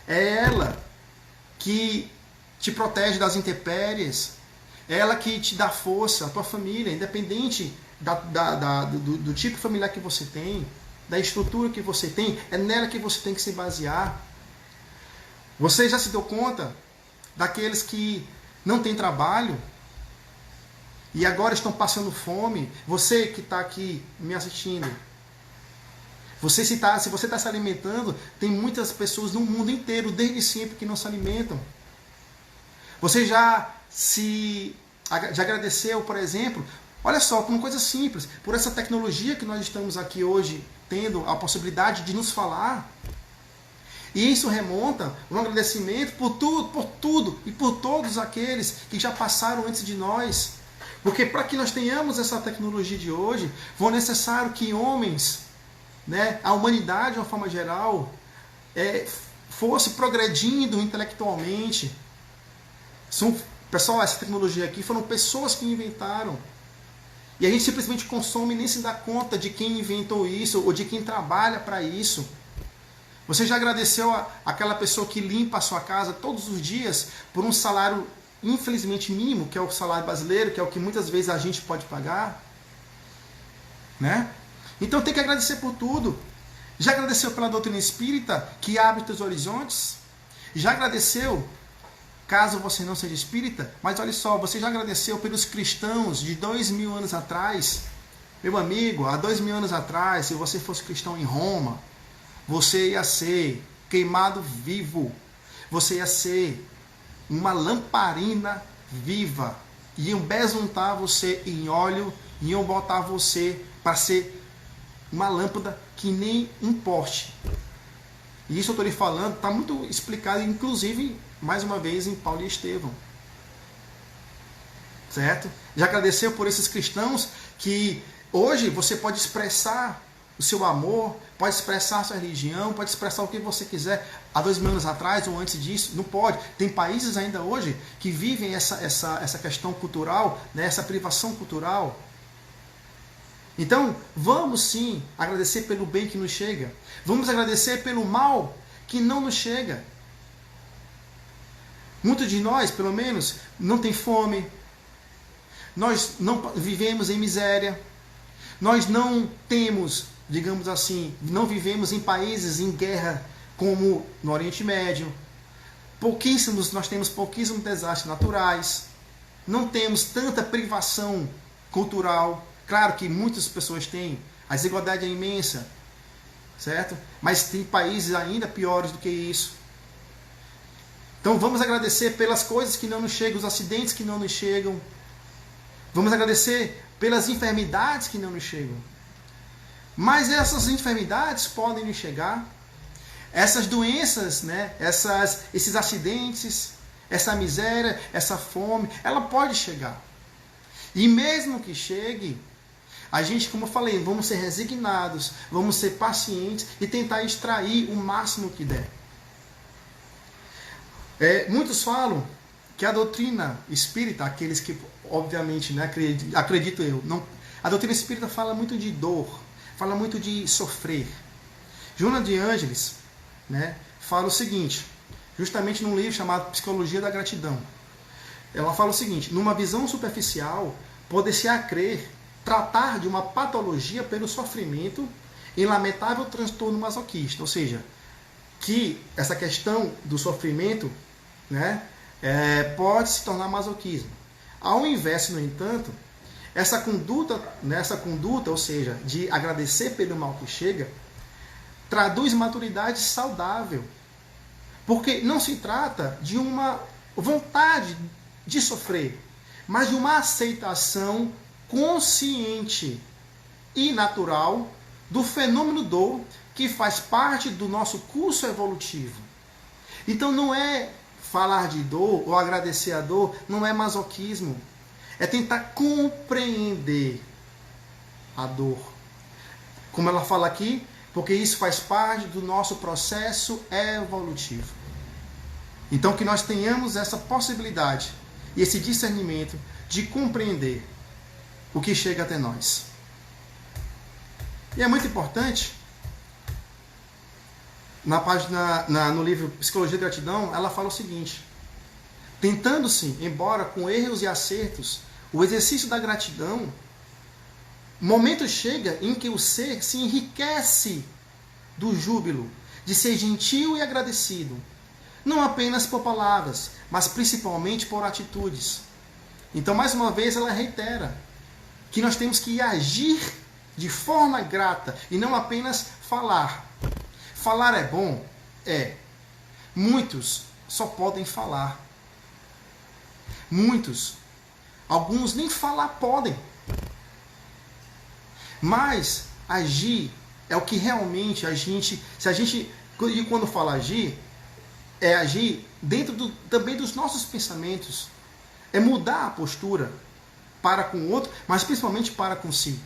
É ela que te protege das intempéries. É ela que te dá força, a tua família, independente do tipo familiar que você tem, da estrutura que você tem, é nela que você tem que se basear. Você já se deu conta daqueles que não têm trabalho e agora estão passando fome? Você que está aqui me assistindo, se você está se alimentando, tem muitas pessoas no mundo inteiro, desde sempre, que não se alimentam. Você já agradeceu, por exemplo, olha só, por uma coisa simples, por essa tecnologia que nós estamos aqui hoje tendo a possibilidade de nos falar. E isso remonta um agradecimento por tudo e por todos aqueles que já passaram antes de nós. Porque para que nós tenhamos essa tecnologia de hoje, foi necessário que homens, né, a humanidade de uma forma geral, fosse progredindo intelectualmente. Pessoal, essa tecnologia aqui foram pessoas que inventaram. E a gente simplesmente consome e nem se dá conta de quem inventou isso ou de quem trabalha para isso. Você já agradeceu àquela pessoa que limpa a sua casa todos os dias por um salário infelizmente mínimo, que é o salário brasileiro, que é o que muitas vezes a gente pode pagar? Né? Então tem que agradecer por tudo. Já agradeceu pela doutrina espírita, que abre os teus horizontes? Já agradeceu, caso você não seja espírita, mas olha só, você já agradeceu pelos cristãos de 2000 anos atrás? Meu amigo, há 2000 anos atrás, se você fosse cristão em Roma, você ia ser queimado vivo. Você ia ser uma lamparina viva. Iam besuntar você em óleo, iam botar você para ser uma lâmpada que nem um poste. E isso eu estou lhe falando, está muito explicado, inclusive, mais uma vez, em Paulo e Estevão. Certo? Já agradeceu por esses cristãos que hoje você pode expressar o seu amor, pode expressar a sua religião, pode expressar o que você quiser. Há 2000 anos atrás ou antes disso, não pode. Tem países ainda hoje que vivem essa questão cultural, né, essa privação cultural. Então, vamos sim agradecer pelo bem que nos chega. Vamos agradecer pelo mal que não nos chega. Muitos de nós, pelo menos, não tem fome. Nós não vivemos em miséria. Nós não temos, digamos assim, não vivemos em países em guerra como no Oriente Médio. Nós temos pouquíssimos desastres naturais. Não temos tanta privação cultural. Claro que muitas pessoas têm, a desigualdade é imensa, certo? Mas tem países ainda piores do que isso. Então vamos agradecer pelas coisas que não nos chegam, os acidentes que não nos chegam. Vamos agradecer pelas enfermidades que não nos chegam. Mas essas enfermidades podem nos chegar. Essas doenças, né? Esses acidentes, essa miséria, essa fome, ela pode chegar. E mesmo que chegue, a gente, como eu falei, vamos ser resignados, vamos ser pacientes e tentar extrair o máximo que der. Muitos falam que a doutrina espírita, aqueles que, obviamente, né, acredito eu, a doutrina espírita fala muito de dor, fala muito de sofrer. Joana de Ângeles, né, fala o seguinte, justamente num livro chamado Psicologia da Gratidão. Ela fala o seguinte: numa visão superficial, pode-se crer tratar de uma patologia pelo sofrimento em lamentável transtorno masoquista, ou seja, que essa questão do sofrimento, né, pode se tornar masoquismo. Ao invés, no entanto, essa conduta, ou seja, de agradecer pelo mal que chega, traduz maturidade saudável, porque não se trata de uma vontade de sofrer, mas de uma aceitação consciente e natural do fenômeno dor que faz parte do nosso curso evolutivo. Então não é falar de dor ou agradecer a dor, não é masoquismo. É tentar compreender a dor. Como ela fala aqui, porque isso faz parte do nosso processo evolutivo. Então que nós tenhamos essa possibilidade e esse discernimento de compreender o que chega até nós. E é muito importante, na página, no livro Psicologia da Gratidão, ela fala o seguinte: tentando-se, embora com erros e acertos, o exercício da gratidão, momento chega em que o ser se enriquece do júbilo, de ser gentil e agradecido, não apenas por palavras, mas principalmente por atitudes. Então, mais uma vez, ela reitera que nós temos que agir de forma grata e não apenas falar. Falar é bom? É. Muitos só podem falar. Muitos. Alguns nem falar podem. Mas agir é o que realmente a gente... E quando fala agir, é agir dentro também dos nossos pensamentos. É mudar a postura para com o outro, mas principalmente para com si.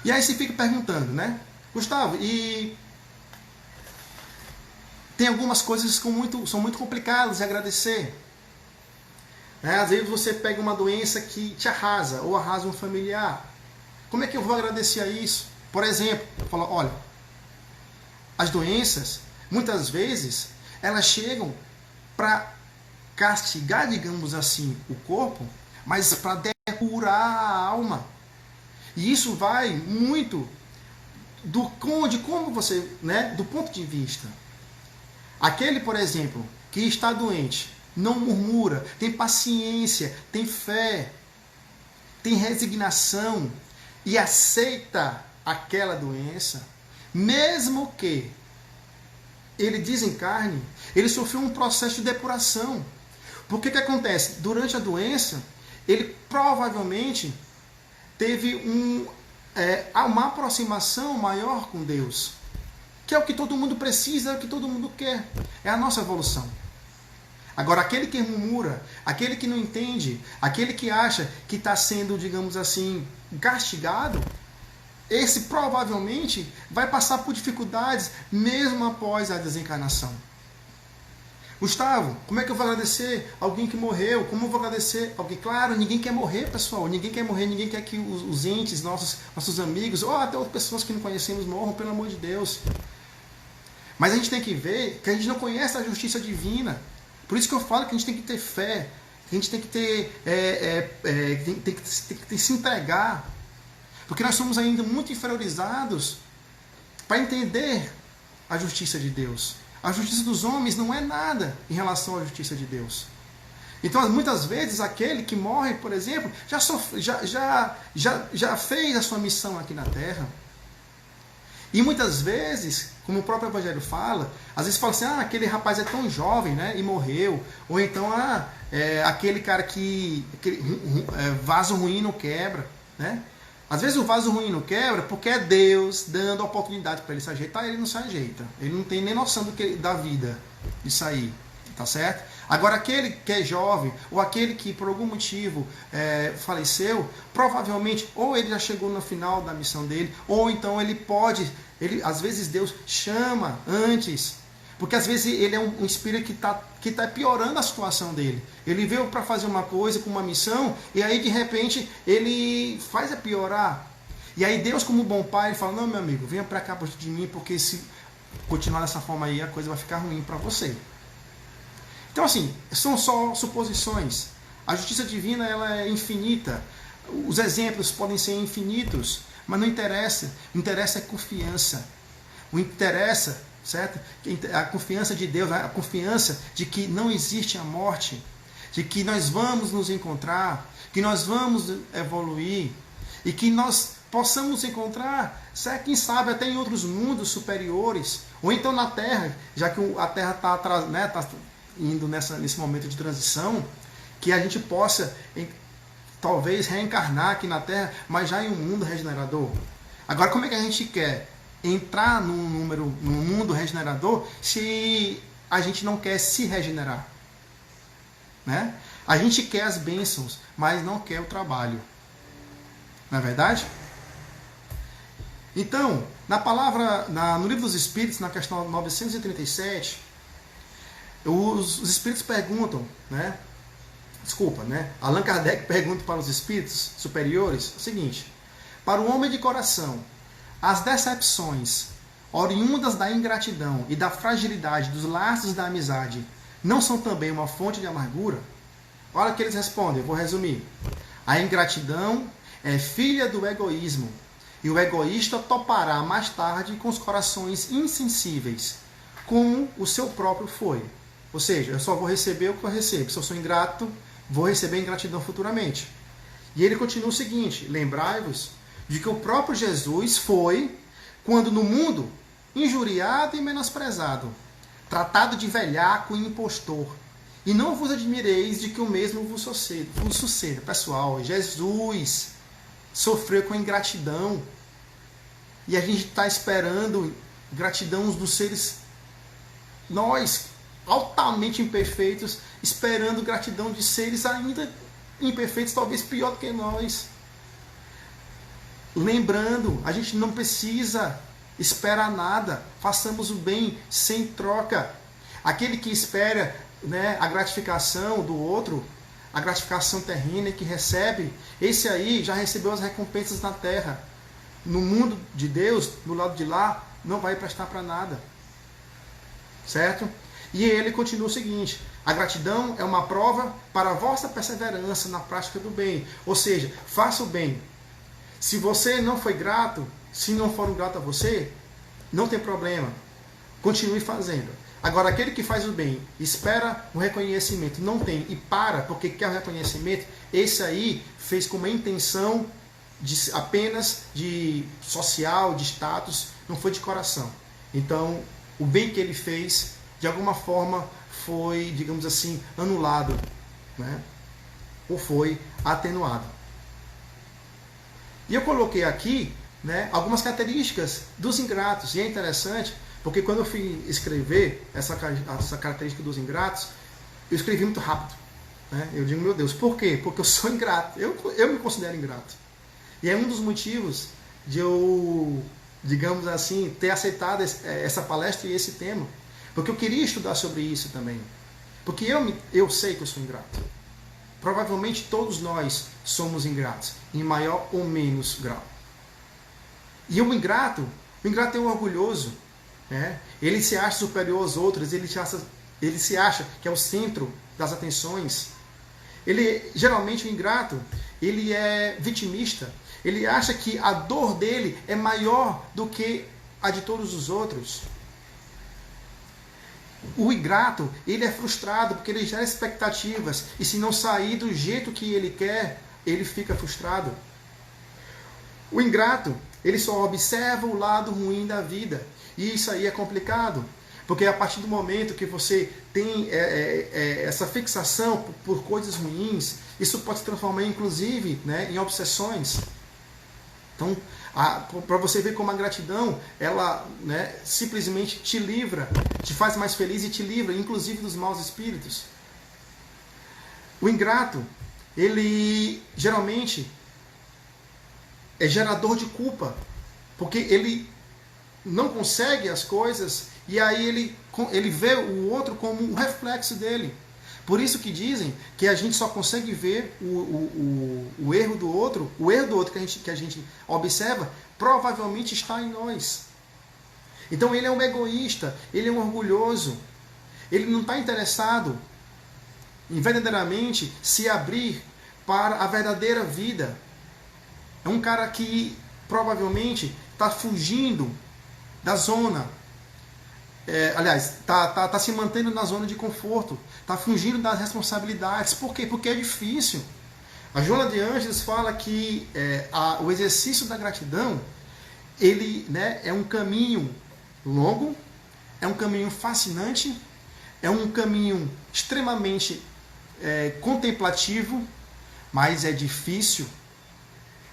E aí você fica perguntando, né? Gustavo, e tem algumas coisas que são muito complicadas de agradecer. Né? Às vezes você pega uma doença que te arrasa, ou arrasa um familiar. Como é que eu vou agradecer a isso? Por exemplo, fala, olha, as doenças, muitas vezes, elas chegam para castigar, digamos assim, o corpo, mas para depurar a alma. E isso vai muito de como você, né, do ponto de vista. Aquele, por exemplo, que está doente, não murmura, tem paciência, tem fé, tem resignação e aceita aquela doença, mesmo que ele desencarne, ele sofreu um processo de depuração. Porque o que acontece? Durante a doença, ele provavelmente teve uma aproximação maior com Deus, que é o que todo mundo precisa, é o que todo mundo quer, é a nossa evolução. Agora, aquele que murmura, aquele que não entende, aquele que acha que está sendo, digamos assim, castigado, esse provavelmente vai passar por dificuldades mesmo após a desencarnação. Gustavo, como é que eu vou agradecer alguém que morreu? Como eu vou agradecer alguém? Claro, ninguém quer morrer, pessoal. Ninguém quer morrer, ninguém quer que os entes, nossos amigos, ou até outras pessoas que não conhecemos morram, pelo amor de Deus. Mas a gente tem que ver que a gente não conhece a justiça divina. Por isso que eu falo que a gente tem que ter fé, que a gente tem que tem que se entregar. Porque nós somos ainda muito inferiorizados para entender a justiça de Deus. A justiça dos homens não é nada em relação à justiça de Deus. Então, muitas vezes, aquele que morre, por exemplo, já fez a sua missão aqui na Terra. E muitas vezes, como o próprio Evangelho fala, às vezes fala assim, aquele rapaz é tão jovem, né, e morreu. Ou então, aquele cara que vaso ruim não quebra, né? Às vezes o vaso ruim não quebra porque é Deus dando a oportunidade para ele se ajeitar, ele não se ajeita. Ele não tem nem noção da vida, disso aí, tá certo? Agora, aquele que é jovem, ou aquele que por algum motivo faleceu, provavelmente, ou ele já chegou no final da missão dele, ou então às vezes Deus chama antes, porque às vezes ele é um espírito que está piorando a situação dele. Ele veio para fazer uma coisa com uma missão, e aí de repente ele faz piorar. E aí Deus, como bom pai, ele fala, não, meu amigo, venha para cá perto de mim, porque continuar dessa forma aí, a coisa vai ficar ruim para você. Então, assim, são só suposições. A justiça divina, ela é infinita. Os exemplos podem ser infinitos, mas não interessa. O interessa é confiança. O interessa, certo? A confiança de Deus, a confiança de que não existe a morte, de que nós vamos nos encontrar, que nós vamos evoluir e que nós possamos encontrar, certo? Quem sabe até em outros mundos superiores, ou então na Terra, já que a Terra está, né, tá indo nesse momento de transição, que a gente possa talvez reencarnar aqui na Terra, mas já em um mundo regenerador. Agora, como é que a gente quer entrar num mundo regenerador se a gente não quer se regenerar? Né? A gente quer as bênçãos, mas não quer o trabalho. Não é verdade? Então, no Livro dos Espíritos, na questão 937, os Espíritos perguntam, né? Allan Kardec pergunta para os Espíritos superiores o seguinte: para o homem de coração, as decepções oriundas da ingratidão e da fragilidade dos laços da amizade não são também uma fonte de amargura? Olha o que eles respondem, eu vou resumir. A ingratidão é filha do egoísmo, e o egoísta topará mais tarde com os corações insensíveis, como o seu próprio foi. Ou seja, eu só vou receber o que eu recebo. Se eu sou ingrato, vou receber ingratidão futuramente. E ele continua o seguinte: lembrai-vos de que o próprio Jesus foi, quando no mundo, injuriado e menosprezado, tratado de velhaco e impostor. E não vos admireis de que o mesmo vos suceda. Pessoal, Jesus sofreu com ingratidão. E a gente está esperando gratidão dos seres, nós, altamente imperfeitos, esperando gratidão de seres ainda imperfeitos, talvez pior do que nós. Lembrando, a gente não precisa esperar nada. Façamos o bem sem troca. Aquele que espera, né, a gratificação do outro, a gratificação terrena que recebe, esse aí já recebeu as recompensas na terra. No mundo de Deus, do lado de lá, não vai prestar para nada. Certo? E ele continua o seguinte: a gratidão é uma prova para a vossa perseverança na prática do bem. Ou seja, faça o bem. Se você não foi grato, se não foram grato a você, não tem problema. Continue fazendo. Agora, aquele que faz o bem, espera o reconhecimento, não tem e para porque quer o reconhecimento, esse aí fez com uma intenção apenas de social, de status, não foi de coração. Então, o bem que ele fez, de alguma forma, foi, digamos assim, anulado, né? Ou foi atenuado. E eu coloquei aqui, né, algumas características dos ingratos, e é interessante, porque quando eu fui escrever essa característica dos ingratos, eu escrevi muito rápido. Né? Eu digo, meu Deus, por quê? Porque eu sou ingrato. Eu me considero ingrato. E é um dos motivos de eu, digamos assim, ter aceitado essa palestra e esse tema. Porque eu queria estudar sobre isso também. Porque eu sei que eu sou ingrato. Provavelmente todos nós somos ingratos, em maior ou menos grau. E o ingrato é um orgulhoso. Né? Ele se acha superior aos outros, ele se acha que é o centro das atenções. Geralmente o ingrato, ele é vitimista. Ele acha que a dor dele é maior do que a de todos os outros. O ingrato, ele é frustrado porque ele gera expectativas e se não sair do jeito que ele quer, ele fica frustrado. O ingrato, ele só observa o lado ruim da vida. E isso aí é complicado, porque a partir do momento que você tem essa fixação por coisas ruins, isso pode se transformar inclusive, né, em obsessões. Então, para você ver como a gratidão, ela, né, simplesmente te livra, te faz mais feliz e te livra, inclusive dos maus espíritos. O ingrato, ele geralmente é gerador de culpa, porque ele não consegue as coisas e aí ele vê o outro como um reflexo dele. Por isso que dizem que a gente só consegue ver o erro do outro, que a gente observa, provavelmente está em nós. Então ele é um egoísta, ele é um orgulhoso, ele não está interessado em verdadeiramente se abrir para a verdadeira vida. É um cara que provavelmente está fugindo da zona, está se mantendo na zona de conforto, está fugindo das responsabilidades. Por quê? Porque é difícil. A Joana de Ângeles fala que o exercício da gratidão, ele, né, é um caminho longo, é um caminho fascinante, é um caminho extremamente contemplativo, mas é difícil,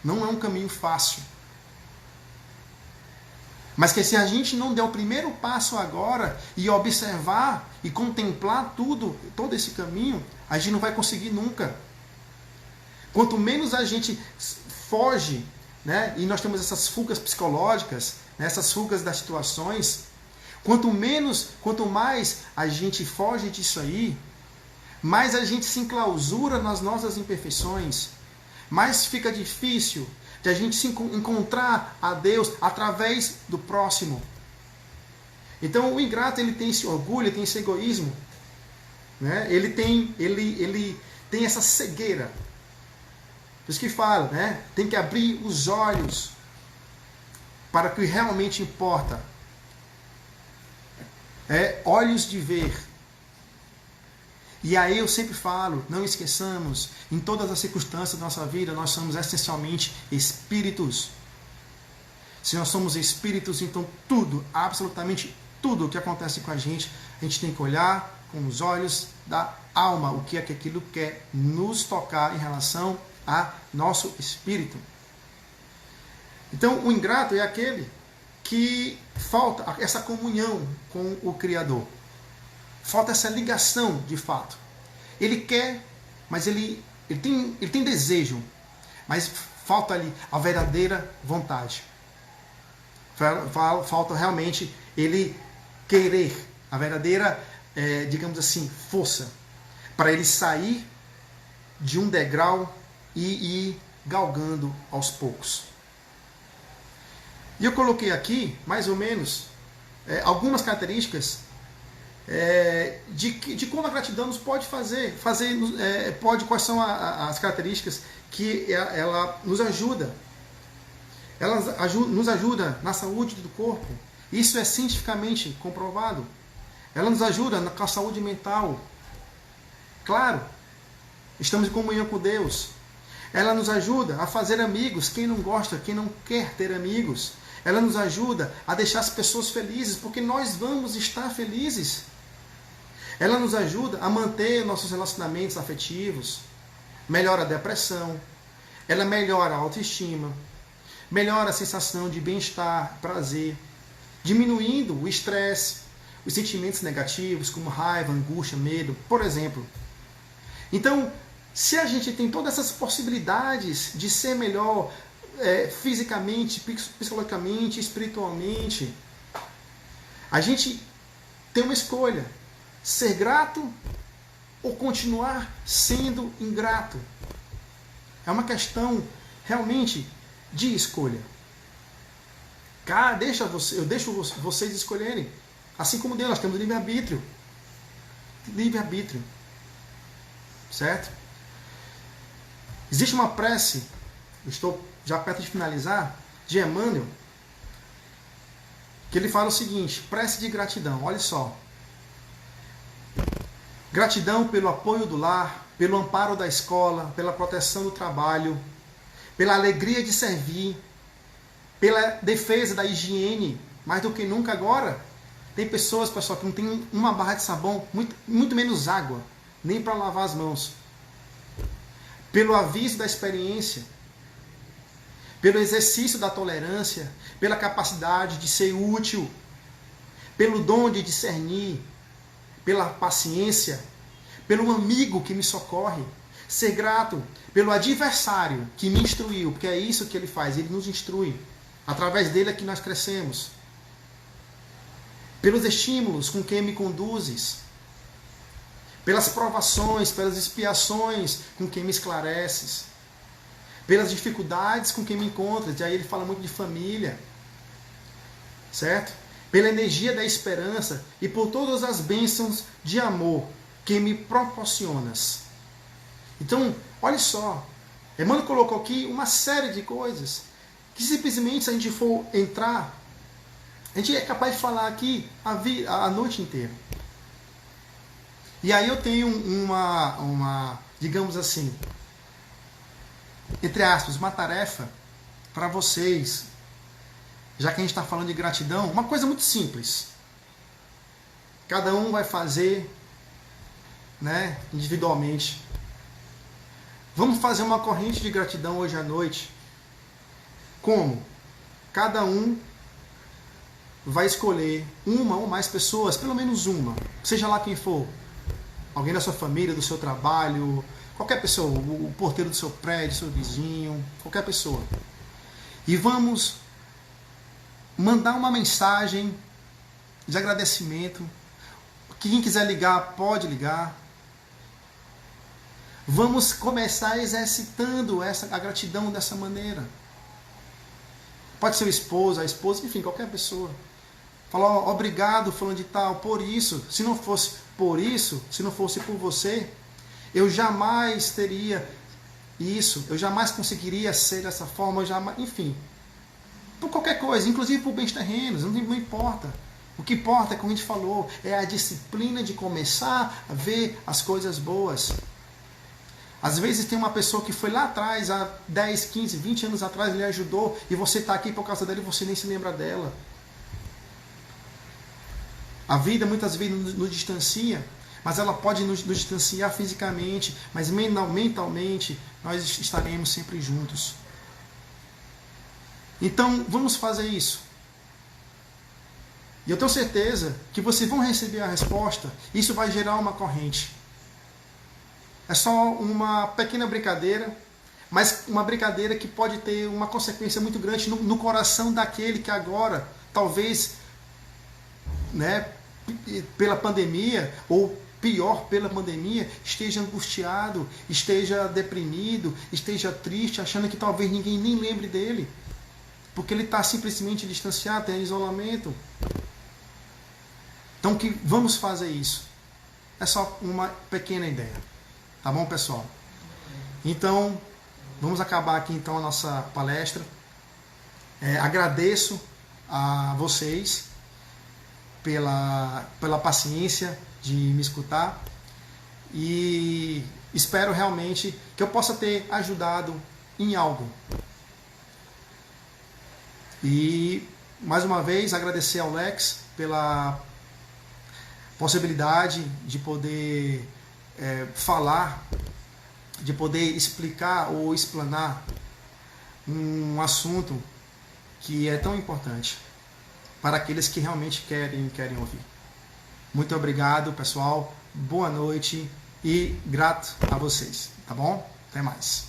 não é um caminho fácil. Mas que se a gente não der o primeiro passo agora e observar e contemplar todo esse caminho, a gente não vai conseguir nunca. Quanto menos a gente foge, né, e nós temos essas fugas psicológicas, né, essas fugas das situações, quanto mais a gente foge disso aí, mais a gente se enclausura nas nossas imperfeições, mais fica difícil de a gente se encontrar a Deus através do próximo. Então o ingrato, ele tem esse orgulho, ele tem esse egoísmo, né? Ele tem essa cegueira. Por isso que fala, né? Tem que abrir os olhos para o que realmente importa. Olhos de ver. E aí eu sempre falo, não esqueçamos, em todas as circunstâncias da nossa vida, nós somos essencialmente espíritos. Se nós somos espíritos, então tudo, absolutamente tudo que acontece com a gente tem que olhar com os olhos da alma, o que é que aquilo quer nos tocar em relação a nosso espírito. Então o ingrato é aquele que falta essa comunhão com o Criador. Falta essa ligação de fato. Ele quer, mas ele tem desejo, mas falta ali a verdadeira vontade. Falta realmente ele querer, a verdadeira, digamos assim, força, para ele sair de um degrau e ir galgando aos poucos. E eu coloquei aqui, mais ou menos, algumas características de como a gratidão nos pode quais são as características que ela nos ajuda. Ela nos ajuda na saúde do corpo. Isso é cientificamente comprovado. Ela nos ajuda com a saúde mental. Claro, estamos em comunhão com Deus. Ela nos ajuda a fazer amigos. Quem não gosta, quem não quer ter amigos. Ela nos ajuda a deixar as pessoas felizes, porque nós vamos estar felizes. Ela nos ajuda a manter nossos relacionamentos afetivos. Melhora a depressão. Ela melhora a autoestima. Melhora a sensação de bem-estar, prazer. Diminuindo o estresse, os sentimentos negativos, como raiva, angústia, medo, por exemplo. Então, se a gente tem todas essas possibilidades de ser melhor fisicamente, psicologicamente, espiritualmente, a gente tem uma escolha: ser grato ou continuar sendo ingrato. É uma questão realmente de escolha. Eu deixo vocês escolherem. Assim como Deus, nós temos livre-arbítrio. Livre-arbítrio. Certo? Existe uma prece, eu estou já perto de finalizar, de Emmanuel, que ele fala o seguinte: prece de gratidão. Olha só. Gratidão pelo apoio do lar, pelo amparo da escola, pela proteção do trabalho, pela alegria de servir, pela defesa da higiene, mais do que nunca agora. Tem pessoas, pessoal, que não tem uma barra de sabão, muito menos água, nem para lavar as mãos. Pelo aviso da experiência, pelo exercício da tolerância, pela capacidade de ser útil, pelo dom de discernir, pela paciência, pelo amigo que me socorre. Ser grato pelo adversário que me instruiu, porque é isso que ele faz, ele nos instrui. Através dele é que nós crescemos. Pelos estímulos com quem me conduzes. Pelas provações, pelas expiações com quem me esclareces. Pelas dificuldades com quem me encontras. E aí ele fala muito de família. Certo? pela energia da esperança e por todas as bênçãos de amor que me proporcionas. Então, olha só, Emmanuel colocou aqui uma série de coisas que simplesmente, se a gente for entrar, a gente é capaz de falar aqui a noite inteira. E aí eu tenho uma, digamos assim, entre aspas, uma tarefa para vocês, já que a gente está falando de gratidão, uma coisa muito simples. Cada um vai fazer, né, individualmente. Vamos fazer uma corrente de gratidão hoje à noite. Como? Cada um vai escolher uma ou mais pessoas, pelo menos uma, seja lá quem for. Alguém da sua família, do seu trabalho, qualquer pessoa, o porteiro do seu prédio, seu vizinho, qualquer pessoa. E vamos mandar uma mensagem de agradecimento. Quem quiser ligar, pode ligar. Vamos começar exercitando a gratidão dessa maneira. Pode ser o esposo, a esposa, enfim, qualquer pessoa. Falar, obrigado, fulano de tal, por isso. Se não fosse por isso, se não fosse por você, eu jamais teria isso, eu jamais conseguiria ser dessa forma, enfim. Por qualquer coisa, inclusive por bens terrenos, não importa. O que importa é, como a gente falou, é a disciplina de começar a ver as coisas boas. Às vezes tem uma pessoa que foi lá atrás, há 10, 15, 20 anos atrás, lhe ajudou, e você está aqui por causa dela e você nem se lembra dela. A vida muitas vezes nos distancia, mas ela pode nos distanciar fisicamente, mas mentalmente nós estaremos sempre juntos. Então, vamos fazer isso. E eu tenho certeza que vocês vão receber a resposta, isso vai gerar uma corrente. É só uma pequena brincadeira, mas uma brincadeira que pode ter uma consequência muito grande no coração daquele que agora, talvez, né, pela pandemia, ou pior, pela pandemia, esteja angustiado, esteja deprimido, esteja triste, achando que talvez ninguém nem lembre dele, porque ele está simplesmente distanciado, tem isolamento. Então, que vamos fazer isso. É só uma pequena ideia. Tá bom, pessoal? Então, vamos acabar aqui então a nossa palestra. Agradeço a vocês pela paciência de me escutar e espero realmente que eu possa ter ajudado em algo. E, mais uma vez, agradecer ao Lex pela possibilidade de poder falar, de poder explicar ou explanar um assunto que é tão importante para aqueles que realmente querem ouvir. Muito obrigado, pessoal. Boa noite e grato a vocês, tá bom? Até mais.